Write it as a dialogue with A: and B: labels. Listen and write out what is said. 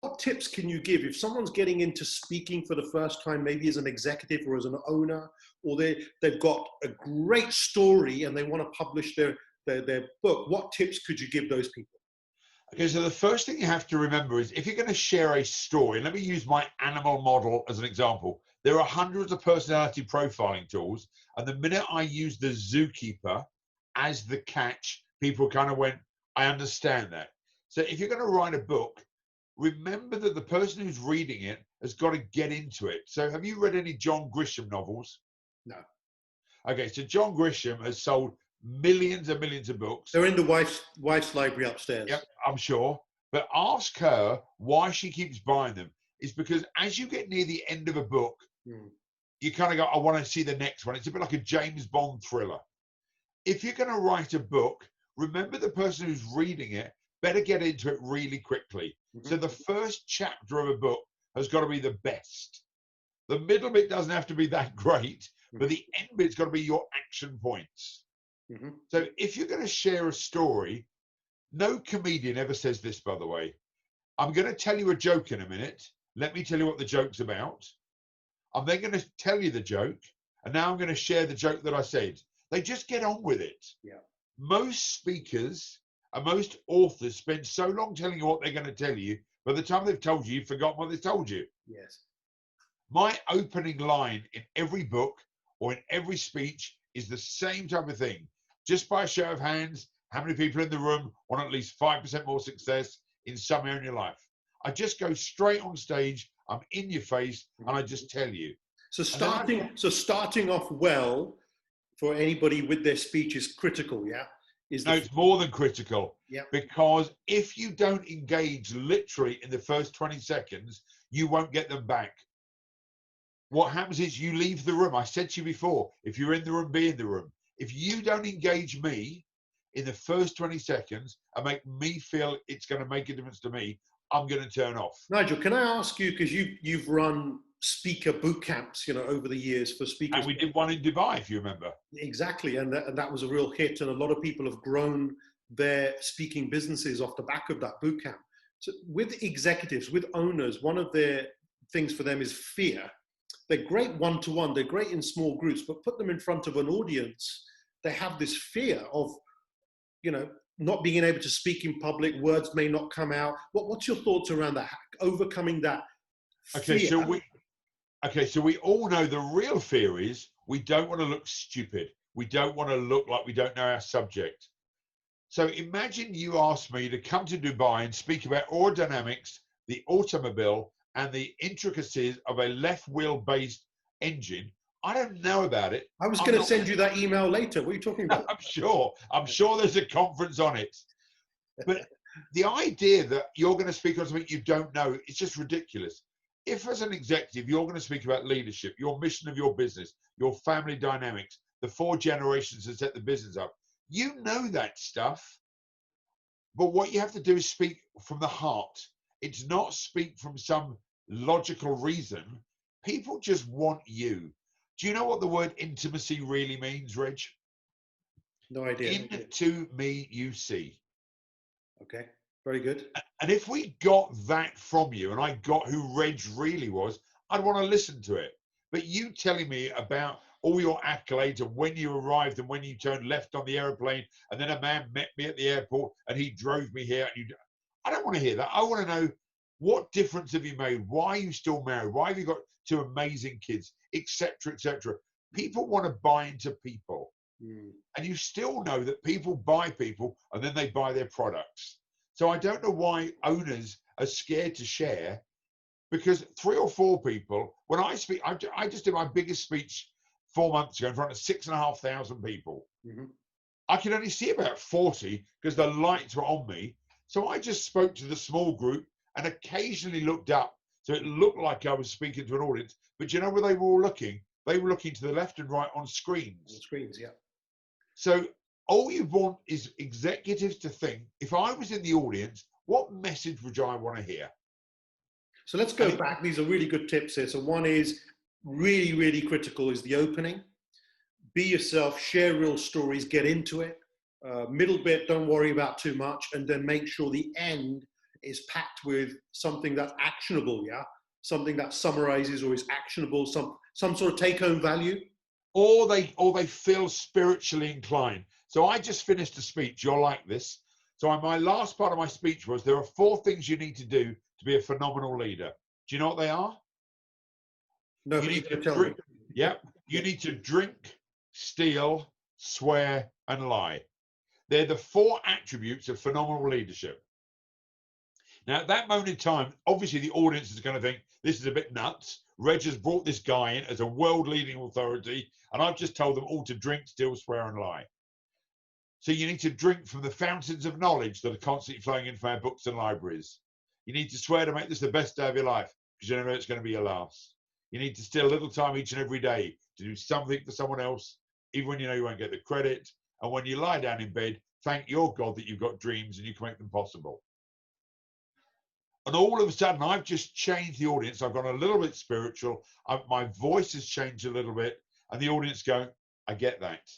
A: what tips can you give if someone's getting into speaking for the first time, maybe as an executive or as an owner, or they've got a great story and they want to publish their book? What tips could you give those people?
B: Okay, so the first thing you have to remember is if you're going to share a story, and let me use my animal model as an example. There are hundreds of personality profiling tools, and the minute I use the zookeeper as the catch, people kind of went, I understand that. So if you're going to write a book, remember that the person who's reading it has got to get into it. So have you read any John Grisham novels?
A: No.
B: Okay, so John Grisham has sold millions and millions of books.
A: They're in the wife's library upstairs.
B: Yep, I'm sure. But ask her why she keeps buying them. It's because as you get near the end of a book, you kind of go, I want to see the next one. It's a bit like a James Bond thriller. If you're going to write a book, remember the person who's reading it better get into it really quickly. So the first chapter of a book has got to be the best. The middle bit doesn't have to be that great, but the end bit's got to be your action points. So if you're going to share a story, no comedian ever says this, by the way. I'm going to tell you a joke in a minute. Let me tell you what the joke's about. I'm then going to tell you the joke, and now I'm going to share the joke that I said. They just get on with it. Yeah. Most speakers and most authors spend so long telling you what they're going to tell you, by the time they've told you, you've forgotten what they told you.
A: Yes.
B: My opening line in every book or in every speech is the same type of thing. Just by a show of hands, how many people in the room want at least 5% more success in some area in your life? I just go straight on stage, I'm in your face, and I just tell you.
A: So starting off well for anybody with their speech is critical, yeah?
B: It's more than critical.
A: Yeah.
B: Because if you don't engage literally in the first 20 seconds, you won't get them back. What happens is you leave the room. I said to you before, if you're in the room, be in the room. If you don't engage me in the first 20 seconds and make me feel it's going to make a difference to me, I'm going to turn off.
A: Nigel, can I ask you, because you've run speaker boot camps, over the years for speakers.
B: And we did one in Dubai, if you remember.
A: Exactly, and that was a real hit, and a lot of people have grown their speaking businesses off the back of that boot camp. So with executives, with owners, one of their things for them is fear. They're great one-to-one, they're great in small groups, but put them in front of an audience, they have this fear of, not being able to speak in public, words may not come out. What's your thoughts around that, overcoming that fear?
B: So we all know the real fear is we don't want to look stupid. We don't want to look like we don't know our subject. So imagine you asked me to come to Dubai and speak about aerodynamics, the automobile, and the intricacies of a left wheel based engine. I don't know about it.
A: I was going to send you that email later. What are you talking about?
B: I'm sure there's a conference on it. But the idea that you're going to speak on something you don't know, it's just ridiculous. If as an executive, you're going to speak about leadership, your mission of your business, your family dynamics, the 4 generations that set the business up, you know that stuff. But what you have to do is speak from the heart. It's not speak from some logical reason. People just want you. Do you know what the word intimacy really means, Reg?
A: No idea.
B: Into me you see.
A: Okay, very good.
B: And if we got that from you, and I got who Reg really was, I'd want to listen to it. But you telling me about all your accolades and when you arrived and when you turned left on the airplane, and then a man met me at the airport and he drove me here. And I don't want to hear that. I want to know, what difference have you made? Why are you still married? Why have you got 2 amazing kids, etc., etc.? People want to buy into people. And you still know that people buy people and then they buy their products. So I don't know why owners are scared to share, because 3 or 4 people, when I speak, I just did my biggest speech 4 months ago in front of 6,500 people. I could only see about 40 because the lights were on me. So I just spoke to the small group and occasionally looked up. So it looked like I was speaking to an audience. But you know where they were all looking? They were looking to the left and right on screens.
A: On screens, yeah.
B: So all you want is executives to think, if I was in the audience, what message would I want to hear?
A: So let's go back. These are really good tips here. So one is really, really critical is the opening. Be yourself, share real stories, get into it. Middle bit, don't worry about too much. And then make sure the end is packed with something that's actionable, yeah? Something that summarizes or is actionable, some sort of take-home value.
B: Or they feel spiritually inclined. So I just finished a speech. You're like this. So my last part of my speech was, there are 4 things you need to do to be a phenomenal leader. Do you know what they are?
A: No,
B: You
A: but
B: need
A: you
B: to
A: tell
B: drink.
A: me.
B: Yep. You need to drink, steal, swear, and lie. They're the 4 attributes of phenomenal leadership. Now, at that moment in time, obviously the audience is going to think, this is a bit nuts. Reg has brought this guy in as a world-leading authority, and I've just told them all to drink, steal, swear, and lie. So you need to drink from the fountains of knowledge that are constantly flowing in from our books and libraries. You need to swear to make this the best day of your life, because you never know it's going to be your last. You need to steal a little time each and every day to do something for someone else, even when you know you won't get the credit. And when you lie down in bed, thank your God that you've got dreams and you can make them possible. And all of a sudden, I've just changed the audience. I've gone a little bit spiritual. My voice has changed a little bit. And the audience going, I get that.